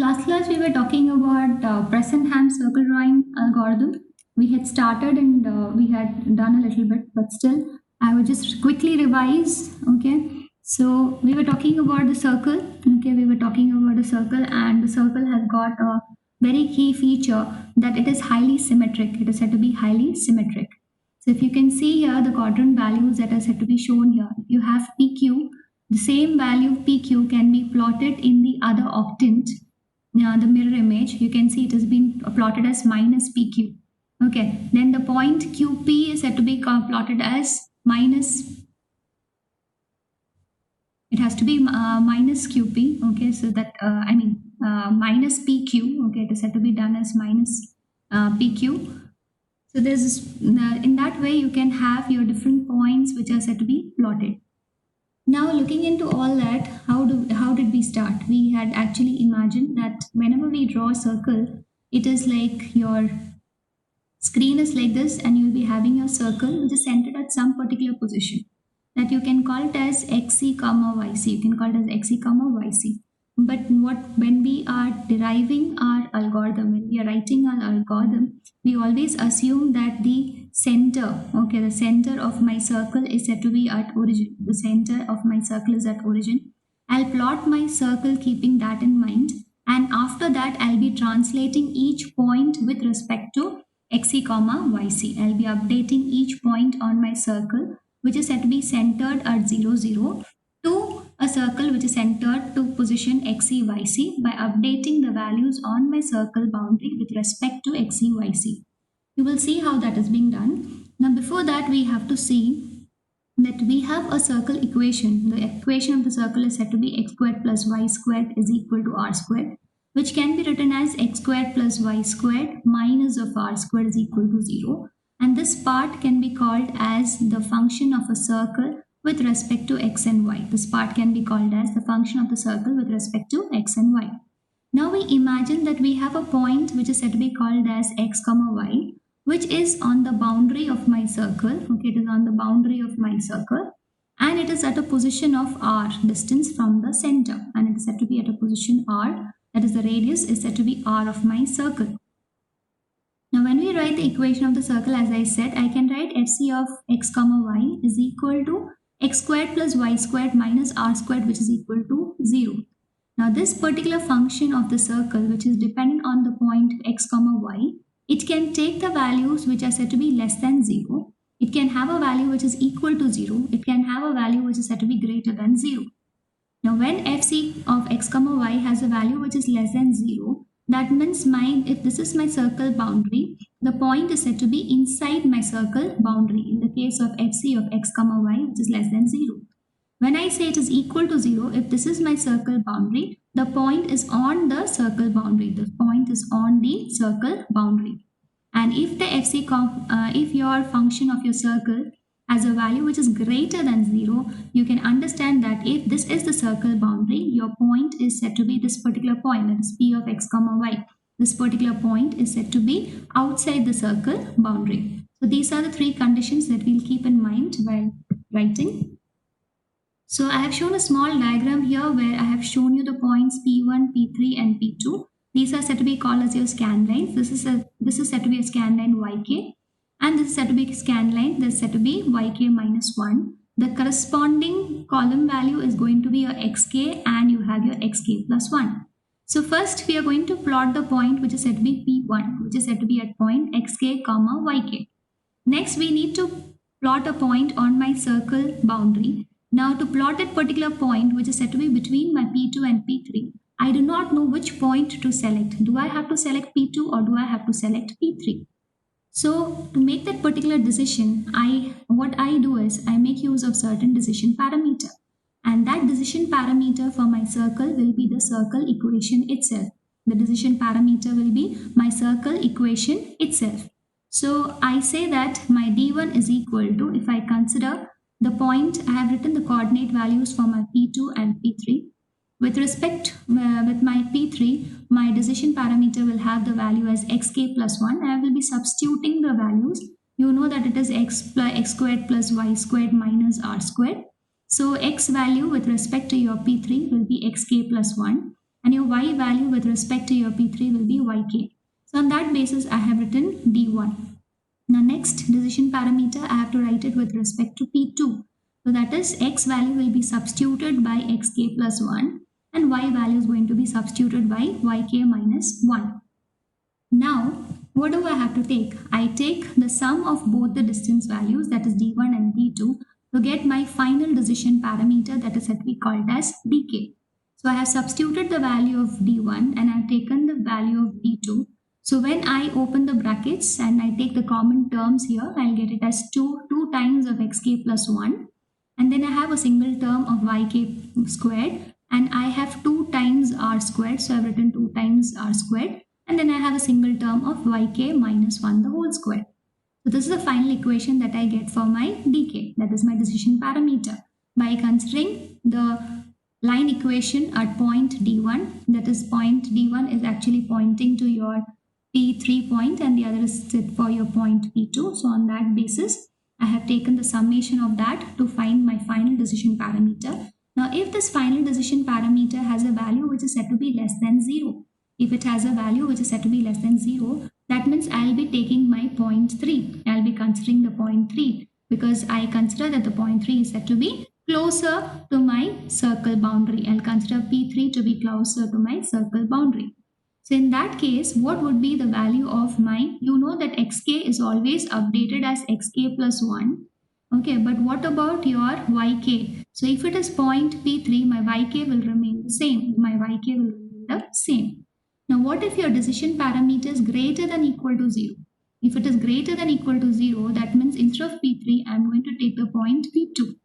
last class we were talking about Bresenham circle drawing algorithm. We had started and we had done a little bit, but still I would just quickly revise. Okay, so we were talking about the circle. Okay, we were talking about the circle, and the circle has got a very key feature that it is highly symmetric. It is said to be highly symmetric. So if you can see here the quadrant values that are said to be shown here, you have PQ. The same value PQ can be plotted in the other octant, the mirror image. You can see it has been plotted as minus PQ. Okay, then the point QP is said to be plotted as minus, it has to be minus QP. Okay, so that minus PQ. Okay, it is said to be done as minus PQ. So there's in that way you can have your different points which are said to be plotted. Now looking into all that, how did we start? We had actually imagined that whenever we draw a circle, it is like your screen is like this, and you'll be having your circle which is centered at some particular position that you can call it as xc comma yc. You can call it as xc comma yc. But when we are deriving our algorithm, when we are writing our algorithm, we always assume that the center, okay, the center of my circle is said to be at origin. The center of my circle is at origin. I'll plot my circle keeping that in mind, and after that I'll be translating each point with respect to xc comma yc. I'll be updating each point on my circle which is said to be centered at 0, 0 to a circle which is centered to position xc yc by updating the values on my circle boundary with respect to xc yc. You will see how that is being done. Now before that we have to see that we have a circle equation. The equation of the circle is said to be x squared plus y squared is equal to r squared, which can be written as x squared plus y squared minus of r squared is equal to 0. And this part can be called as the function of a circle with respect to x and y. This part can be called as the function of the circle with respect to x and y. Now we imagine that we have a point which is said to be called as x comma y, which is on the boundary of my circle. Okay, it is on the boundary of my circle, and it is at a position of r distance from the center, and it is said to be at a position r, that is the radius is said to be r of my circle. Now when we write the equation of the circle, as I said, I can write fc of x comma y is equal to x squared plus y squared minus r squared, which is equal to 0. Now this particular function of the circle, which is dependent on the point x comma y, it can take the values which are said to be less than 0. It can have a value which is equal to 0. It can have a value which is said to be greater than 0. Now when fc of x comma y has a value which is less than 0, that means if this is my circle boundary, the point is said to be inside my circle boundary in the case of fc of x comma y, which is less than 0. When I say it is equal to 0, if this is my circle boundary, the point is on the circle boundary. The point is on the circle boundary. And if the if your function of your circle has a value which is greater than 0, you can understand that if this is the circle boundary, your point is said to be this particular point, that is p of x comma y. This particular point is said to be outside the circle boundary. So these are the three conditions that we'll keep in mind while writing. So I have shown a small diagram here where I have shown you the points P1, P3 and P2. These are said to be called as your scan lines. This is said to be a scan line yk, and this is said to be a scan line. This is said to be yk minus 1. The corresponding column value is going to be your xk, and you have your xk plus 1. So first we are going to plot the point which is said to be P1, which is said to be at point xk comma yk. Next we need to plot a point on my circle boundary. Now to plot that particular point which is said to be between my P2 and P3, I do not know which point to select. Do I have to select P2 or do I have to select P3? So to make that particular decision, what I do is I make use of certain decision parameter. And that decision parameter for my circle will be the circle equation itself. The decision parameter will be my circle equation itself. So I say that my D1 is equal to, if I consider the point, I have written the coordinate values for my P2 and P3. With respect with my P3, my decision parameter will have the value as xk plus 1. I will be substituting the values. You know that it is x squared plus y squared minus r squared. So x value with respect to your P3 will be xk plus 1. and your y value with respect to your P3 will be yk. So on that basis, I have written D1. Now next decision parameter, I have to write it with respect to P2. So that is x value will be substituted by xk plus 1 and y value is going to be substituted by yk minus 1. Now, what do I have to take? I take the sum of both the distance values, that is d1 and d2, to get my final decision parameter, that is said to be called as dk. So I have substituted the value of d1 and I have taken the value of d2. So when I open the brackets and I take the common terms here, I'll get it as 2 times of xk plus 1. And then I have a single term of yk squared. And I have 2 times r squared. So I've written 2 times r squared. And then I have a single term of yk minus 1 the whole square. So this is the final equation that I get for my dk, that is my decision parameter. By considering the line equation at point d1, that is point d1 is actually pointing to your P3 point and the other is set for your point P2. So on that basis, I have taken the summation of that to find my final decision parameter. Now if this final decision parameter has a value which is said to be less than 0, if it has a value which is said to be less than 0, that means I'll be taking my point 3. I'll be considering the point 3 because I consider that the point 3 is said to be closer to my circle boundary. I'll consider P3 to be closer to my circle boundary. So in that case, what would be the value of my, you know that xk is always updated as xk plus 1. Okay, but what about your yk? So if it is point P3, my yk will remain the same. My yk will remain the same. Now, what if your decision parameter is greater than equal to 0? If it is greater than equal to 0, that means instead of P3, I am going to take the point P2.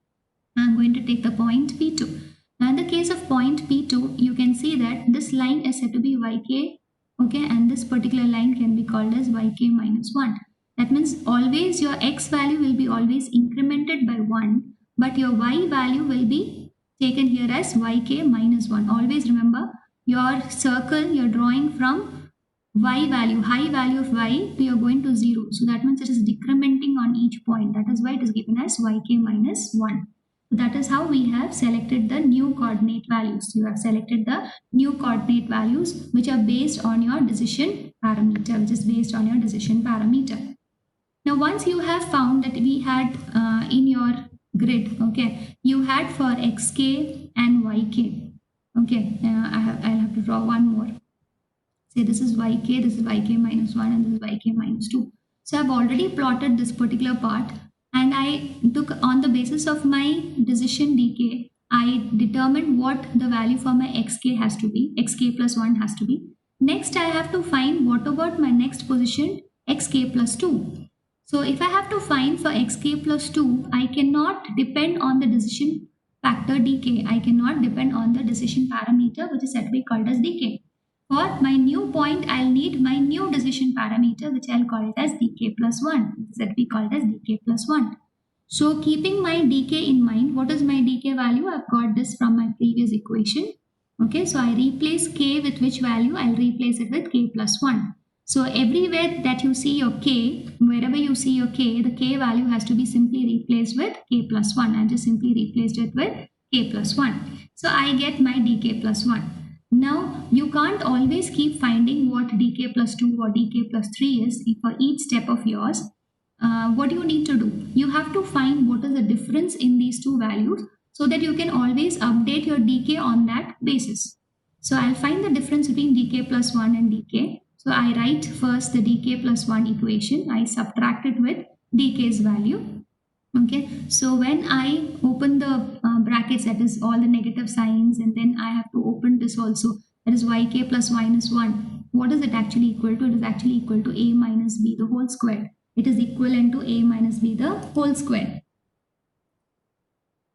I am going to take the point P2. Now, in the case of point P2, you can see that this line is said to be yk, okay, and this particular line can be called as yk minus 1. That means always your x value will be always incremented by 1, but your y value will be taken here as yk minus 1. Always remember, your circle you're drawing from y value, high value of y, we are going to 0. So that means it is decrementing on each point. That is why it is given as yk minus 1. So that is how we have selected the new coordinate values. You have selected the new coordinate values which are based on your decision parameter, which is based on your decision parameter. Now once you have found that we had in your grid, okay, you had for xk and yk. Okay, I'll have to draw one more. Say this is yk, this is yk minus 1 and this is yk minus 2. So I've already plotted this particular part and I took on the basis of my decision dk, I determined what the value for my xk has to be, xk plus 1 has to be. Next I have to find what about my next position, xk plus 2. So if I have to find for xk plus 2, I cannot depend on the decision factor dk. I cannot depend on the decision parameter which is said to be called as dk. For my new point, I'll need my new decision parameter which I'll call it as dk plus 1. It is said to be called as dk plus 1. So keeping my dk in mind, what is my dk value? I've got this from my previous equation. Okay, so I replace k with which value? I'll replace it with k plus 1. So everywhere that you see your k, wherever you see your k, the k value has to be simply replaced with k plus 1. I just simply replaced it with k plus 1. So I get my dk plus 1. Now you can't always keep finding what dk plus 2 or dk plus 3 is for each step of yours. What do you need to do? You have to find what is the difference in these two values so that you can always update your dk on that basis. So I'll find the difference between dk plus 1 and dk. So I write first the dk plus 1 equation. I subtract it with dk's value. Okay, so when I open the brackets, that is all the negative signs, and then I have to open this also, that is yk plus minus 1. What is it actually equal to? It is actually equal to a minus b the whole square. It is equivalent to a minus b the whole square.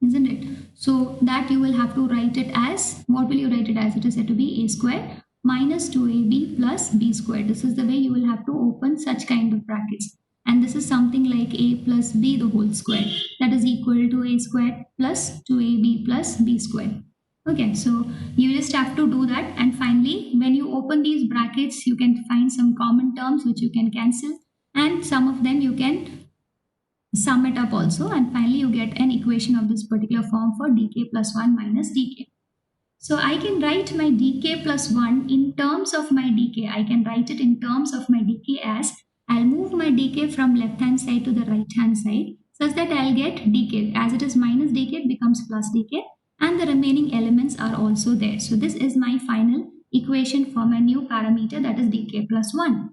Isn't it? So that you will have to write it as, what will you write it as? It is said to be a square minus 2ab plus b square. This is the way you will have to open such kind of brackets. And this is something like a plus b the whole square. That is equal to a square plus 2ab plus b square. Okay, so you just have to do that. And finally, when you open these brackets, you can find some common terms which you can cancel. And some of them you can sum it up also, and finally you get an equation of this particular form for dk plus 1 minus dk. So I can write my dk plus 1 in terms of my dk. I can write it in terms of my dk as I'll move my dk from left hand side to the right hand side such that I'll get dk. As it is minus dk, it becomes plus dk and the remaining elements are also there. So this is my final equation for my new parameter, that is dk plus 1.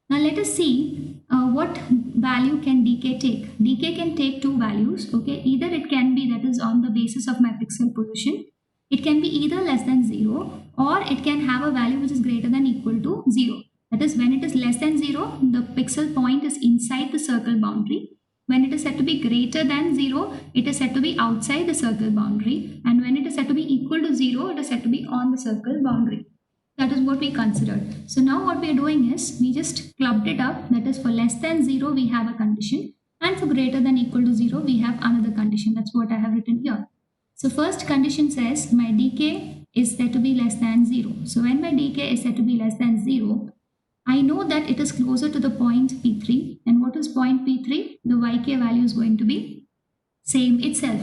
Now let us see what value can dk take. Dk can take two values. Okay, either it can be, that is on the basis of my pixel position, it can be either less than 0 or it can have a value which is greater than equal to 0. That is, when it is less than 0, the pixel point is inside the circle boundary. When it is said to be greater than 0, it is said to be outside the circle boundary. And when it is said to be equal to 0, it is said to be on the circle boundary. That is what we considered. So now what we are doing is we just clubbed it up. That is, for less than 0 we have a condition and for greater than equal to 0 we have another condition. That's what I have written here. So first condition says my dk is said to be less than 0. So when my dk is said to be less than 0, I know that it is closer to the point P3. And what is point P3? The yk value is going to be same itself.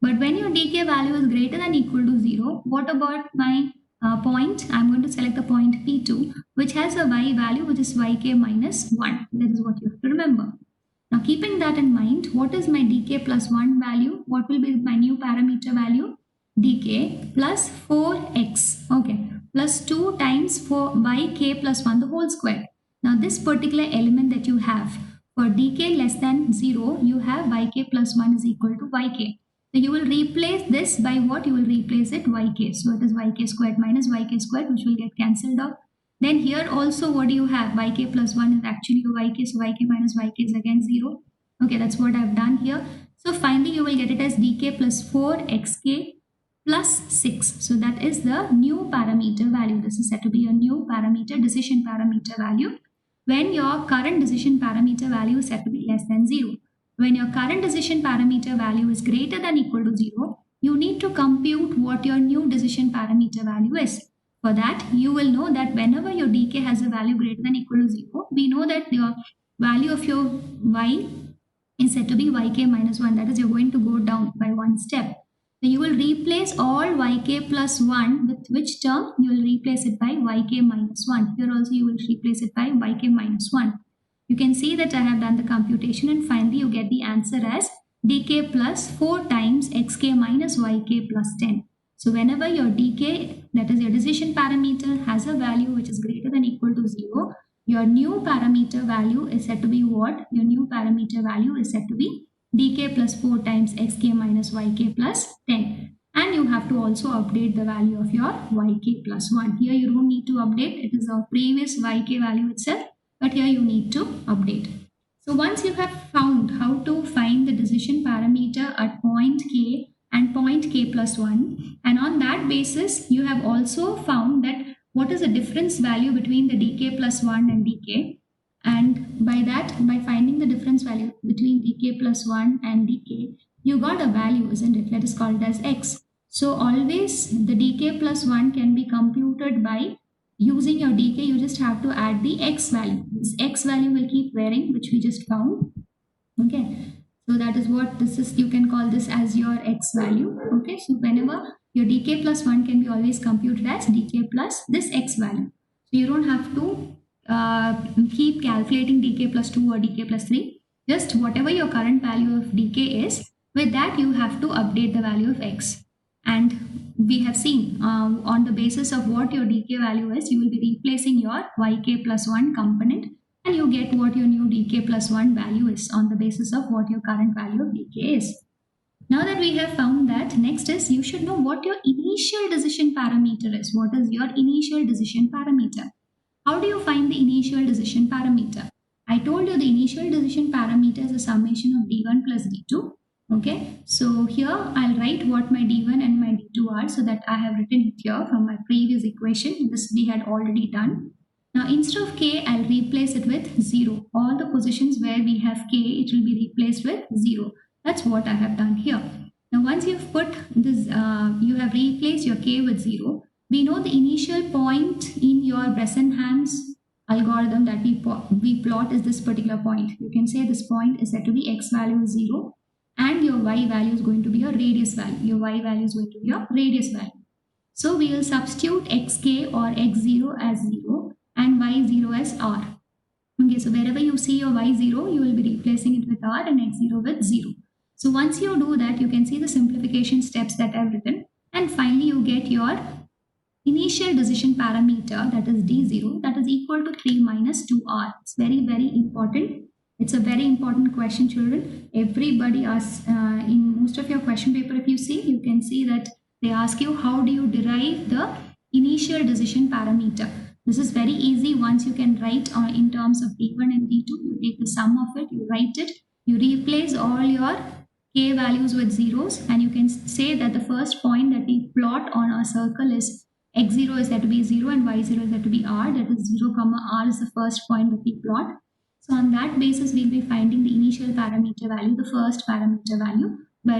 But when your dk value is greater than equal to 0, what about my point? I'm going to select the point P2, which has a y value which is yk minus 1. That is what you have to remember. Now keeping that in mind, what is my dk plus 1 value? What will be my new parameter value? Dk plus 4x, okay, plus 2 times 4 yk plus 1 the whole square. Now this particular element that you have, for dk less than 0, you have yk plus 1 is equal to yk. So you will replace this by what? You will replace it yk. So it is yk squared minus yk squared, which will get cancelled out. Then here also what do you have? Yk plus 1 is actually your yk. So yk minus yk is again 0. Okay, that's what I've done here. So finally you will get it as dk plus 4xk plus 6. So that is the new parameter value. This is said to be a new parameter, decision parameter value, when your current decision parameter value is said to be less than 0. When your current decision parameter value is greater than equal to 0, you need to compute what your new decision parameter value is. For that, you will know that whenever your dk has a value greater than equal to 0, we know that your value of your y is said to be yk minus 1. That is, you're going to go down by one step. So you will replace all yk plus 1 with which term? You will replace it by yk minus 1. Here also you will replace it by yk minus 1. You can see that I have done the computation and finally you get the answer as dk plus 4 times xk minus yk plus 10. So whenever your dk, that is your decision parameter, has a value which is greater than equal to 0, your new parameter value is said to be what? Your new parameter value is said to be dk plus 4 times xk minus yk plus 10. And you have to also update the value of your yk plus 1. Here you don't need to update. It is our previous yk value itself. But here you need to update. So once you have found how to find the decision parameter at point k and point k plus 1, and on that basis you have also found that what is the difference value between the dk plus 1 and dk, and by that, by finding the difference value between dk plus 1 and dk, you got a value, isn't it? Let us call it as x. So always the dk plus 1 can be computed by using your dk. You just have to add the x value. This x value will keep varying, which we just found. Okay, so that is what this is. You can call this as your x value. Okay, so whenever your dk plus 1 can be always computed as dk plus this x value. So you don't have to keep calculating dk plus 2 or dk plus 3. Just whatever your current value of dk is, with that you have to update the value of x. And we have seen on the basis of what your dk value is, you will be replacing your yk plus 1 component and you get what your new dk plus 1 value is on the basis of what your current value of dk is. Now that we have found that, next is you should know what your initial decision parameter is. What is your initial decision parameter? How do you find the initial decision parameter? I told you the initial decision parameter is a summation of d1 plus d2. Okay, so here I'll write what my d1 and my d2 are, so that I have written it here from my previous equation. This we had already done. Now instead of k, I'll replace it with 0. All the positions where we have k, it will be replaced with 0. That's what I have done here. Now once you've put this, you have replaced your k with 0. We know the initial point in your Bresenham's algorithm that we plot is this particular point. You can say this point is said to be x value is 0 and your y value is going to be your radius value. Your y value is going to be your radius value. So we will substitute xk or x0 as 0 and y0 as r. Okay, so wherever you see your y0, you will be replacing it with r and x0 with 0. So once you do that, you can see the simplification steps that I've written. And finally, you get your initial decision parameter, that is d0, that is equal to 3 minus 2r. It's very, very important. It's a very important question, children. Everybody asks, in most of your question paper, if you see, you can see that they ask you how do you derive the initial decision parameter. This is very easy. Once you can write in terms of d1 and d2, you take the sum of it, you write it, you replace all your k values with zeros, and you can say that the first point that we plot on our circle is x0 is said to be 0 and y0 is said to be r, that is 0 comma r is the first point that we plot. So on that basis, we'll be finding the initial parameter value, the first parameter value, by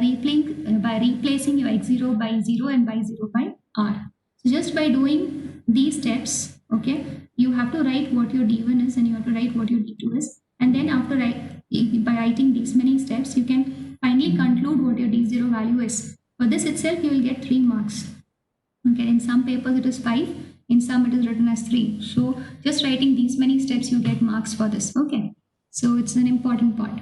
replacing your x0 by 0 and y0 by r. So just by doing these steps, okay, you have to write what your d1 is and you have to write what your d2 is. And then after by writing these many steps, you can finally conclude what your d0 value is. For this itself, you will get 3 marks. Okay, in some papers it is 5, in some it is written as 3. So just writing these many steps, you get marks for this. Okay, so it's an important part.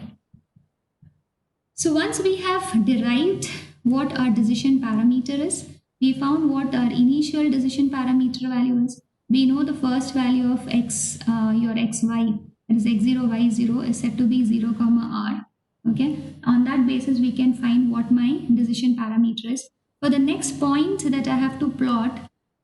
So once we have derived what our decision parameter is, we found what our initial decision parameter value is. We know the first value of x, your xy, that is x0, y0 is set to be 0 comma r. Okay, on that basis we can find what my decision parameter is. For the next point that I have to plot,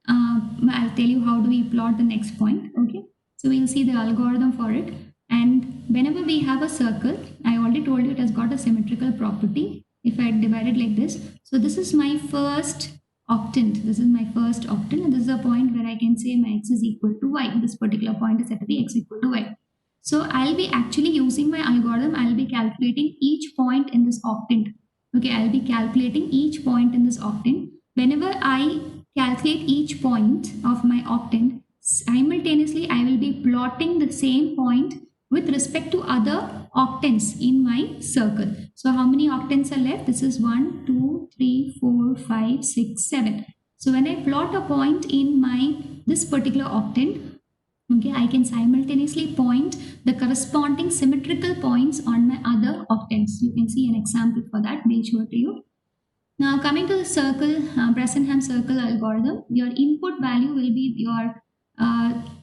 I'll tell you how do we plot the next point. Okay, so we'll see the algorithm for it. And whenever we have a circle, I already told you it has got a symmetrical property. If I divide it like this, so this is my first octant. This is my first octant, and this is a point where I can say my x is equal to y. This particular point is set to be x equal to y. So I'll be actually using my algorithm. I'll be calculating each point in this octant. Okay, I'll be calculating each point in this octant. Whenever I calculate each point of my octant, simultaneously I will be plotting the same point with respect to other octants in my circle. So how many octants are left? This is 1, 2, 3, 4, 5, 6, 7. So when I plot a point in this particular octant, okay, I can simultaneously point the corresponding symmetrical points on my other octants. You can see an example for that. They show it to you. Now coming to the circle, Bresenham circle algorithm, your input value will be your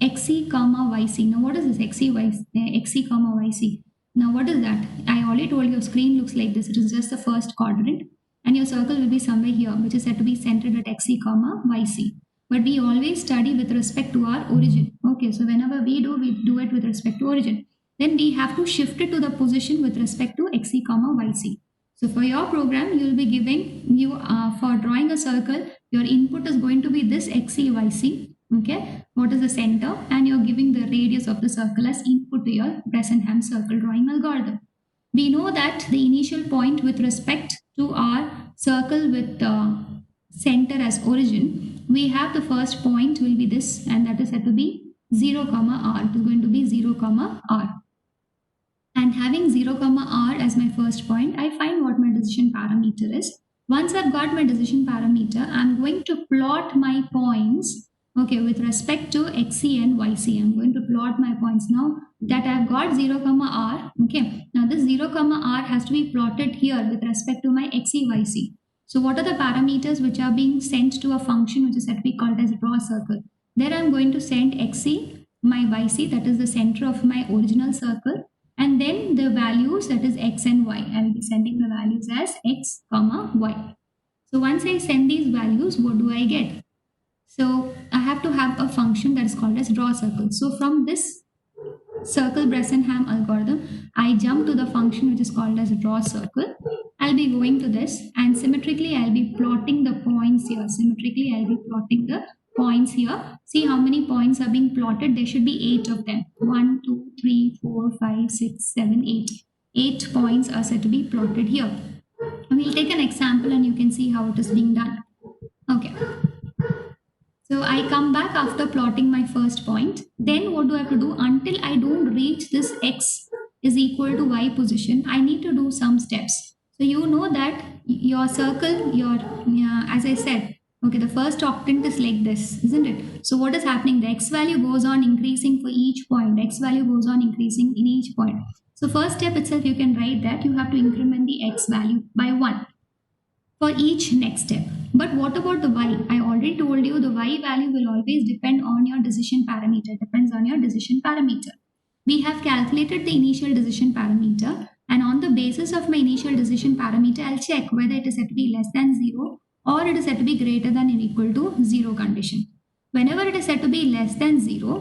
xc comma yc. Now what is this xc comma yc? Now what is that? I already told you your screen looks like this. It is just the first quadrant, and your circle will be somewhere here, which is said to be centered at xc comma yc. But we always study with respect to our origin. Okay, so whenever we do it with respect to origin. Then we have to shift it to the position with respect to xc comma yc. So for your program, you will be giving you for drawing a circle, your input is going to be this xc yc. Okay, what is the center, and you're giving the radius of the circle as input to your Bresenham circle drawing algorithm. We know that the initial point with respect to our circle with center as origin, we have the first point will be this, and that is said to be 0 comma r. It is going to be 0 comma r. And having 0 comma r as my first point, I find what my decision parameter is. Once I've got my decision parameter, I'm going to plot my points, okay, with respect to xc and yc. I'm going to plot my points now that I've got 0 comma r. Okay, now this 0 comma r has to be plotted here with respect to my xc yc. So what are the parameters which are being sent to a function which is said to be called as draw circle? There I'm going to send xc, my yc, that is the center of my original circle, and then the values, that is x and y. I will be sending the values as x comma y. So once I send these values, what do I get? So I have to have a function that is called as draw circle. So from this circle Bresenham algorithm, I jump to the function which is called as draw circle. I'll be going to this, and symmetrically I'll be plotting the points here. Symmetrically I'll be plotting the points here. See how many points are being plotted. There should be 8 of them. 1, 2, 3, 4, 5, 6, 7, 8. 8 points are said to be plotted here. We'll take an example and you can see how it is being done. Okay. So I come back after plotting my first point. Then what do I have to do? Until I don't reach this x is equal to y position, I need to do some steps. So you know that your circle, as I said, Okay, the first octant is like this, isn't it? So what is happening? The x value goes on increasing for each point. X value goes on increasing in each point. So first step itself, you can write that you have to increment the x value by 1 for each next step. But what about the y? I already told you the y value will always depend on your decision parameter. Depends on your decision parameter. We have calculated the initial decision parameter, and on the basis of my initial decision parameter, I'll check whether it is set to be less than 0 or it is set to be greater than or equal to 0 condition. Whenever it is set to be less than 0,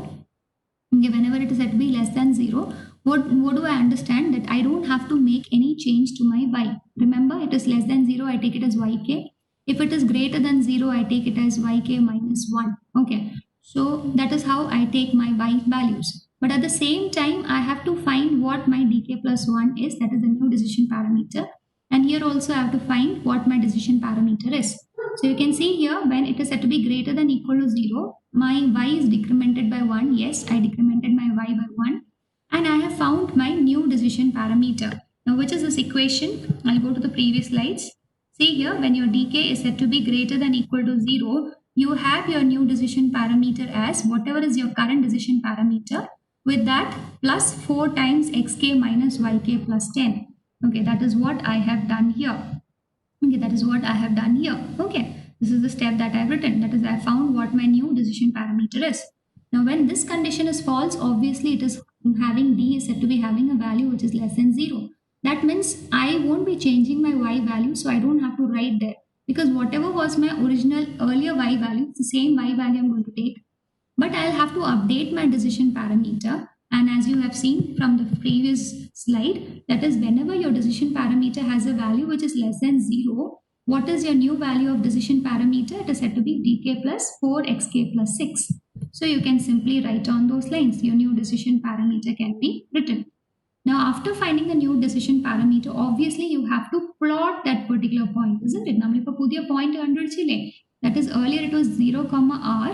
okay, whenever it is set to be less than 0, what do I understand? That I don't have to make any change to my y. Remember, it is less than 0, I take it as yk. If it is greater than 0, I take it as yk minus 1. Okay, so that is how I take my y values. But at the same time, I have to find what my dk plus 1 is, that is the new decision parameter. And here also I have to find what my decision parameter is. So you can see here, when it is set to be greater than equal to 0, my y is decremented by 1. Yes, I decremented my y by 1. And I have found my new decision parameter. Now, which is this equation? I'll go to the previous slides. See here, when your dk is set to be greater than equal to 0, you have your new decision parameter as whatever is your current decision parameter, with that plus 4 times xk minus yk plus 10. Okay, that is what I have done here. Okay, that is what I have done here. Okay, this is the step that I've written. That is, I found what my new decision parameter is. Now, when this condition is false, obviously it is having d is said to be having a value which is less than 0. That means I won't be changing my y value, so I don't have to write there, because whatever was my original earlier y value, it's the same y value I'm going to take. But I'll have to update my decision parameter. And as you have seen from the previous slide, that is, whenever your decision parameter has a value which is less than 0, what is your new value of decision parameter? It is said to be dk plus 4xk plus 6. So you can simply write on those lines. Your new decision parameter can be written. Now, after finding a new decision parameter, obviously you have to plot that particular point, isn't it? നമ്മളിപ്പോൾ പുതിയ point കണ്ടുപിടിച്ചില്ലേ? That is, earlier it was 0, r.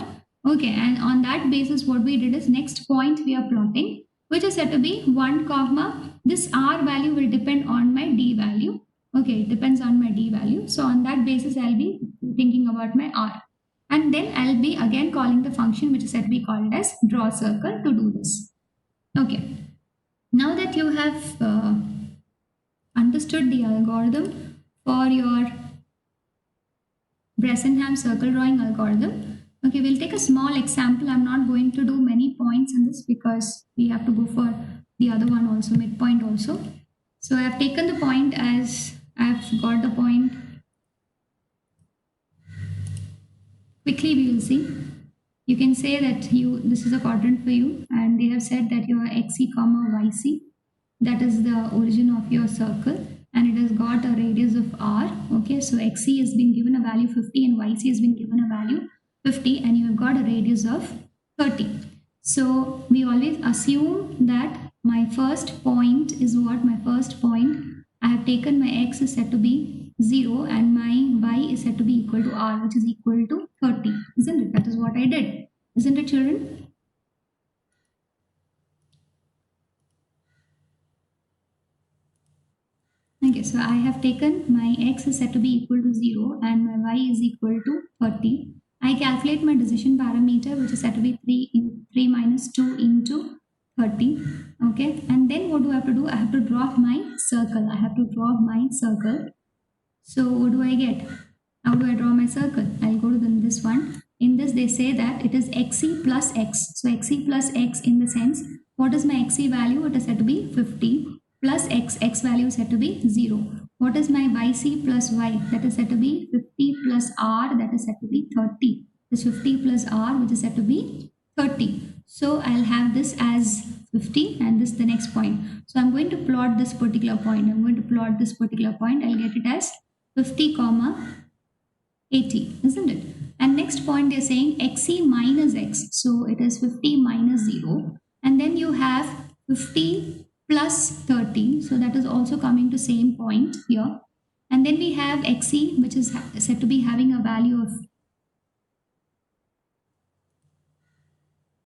Okay, and on that basis, what we did is next point we are plotting, which is said to be 1, comma. This r value will depend on my d value. Okay, it depends on my d value. So on that basis, I'll be thinking about my r. And then I'll be again calling the function which is said to be called as draw circle to do this. Okay. Now that you have understood the algorithm for your Bresenham circle drawing algorithm, okay, we'll take a small example. I'm not going to do many points in this because we have to go for the other one also, midpoint also. So I've taken the point as I've got the point. Quickly we will see. You can say that this is a quadrant for you, and they have said that your xc comma yc, that is the origin of your circle, and it has got a radius of r. Okay, so xc has been given a value 50 and yc has been given a value 50, and you have got a radius of 30. So we always assume that my first point is what? My first point, I have taken my x is set to be 0 and my y is set to be equal to r, which is equal to 30, isn't it? That is what I did, isn't it, children? Okay, so I have taken my x is set to be equal to 0 and my y is equal to 30. I calculate my decision parameter, which is set to be 3 minus 2 into 30. Okay, and then what do I have to do? I have to draw my circle. I have to draw my circle. So what do I get? How do I draw my circle? I'll go to this one. In this, they say that it is xc plus x. So xc plus x, in the sense, what is my xc value? It is said to be 50 plus x value is said to be 0. What is my yc plus y? That is said to be 50 plus r, that is said to be 30. This 50 plus r, which is said to be 30. So I'll have this as 50 and this the next point. So I'm going to plot this particular point. I'm going to plot this particular point. I'll get it as 50 comma 80, isn't it? And next point, they're saying xc minus x. So it is 50 minus 0. And then you have 50 plus 30. So that is also coming to same point here. And then we have xc, which is said to be having a value of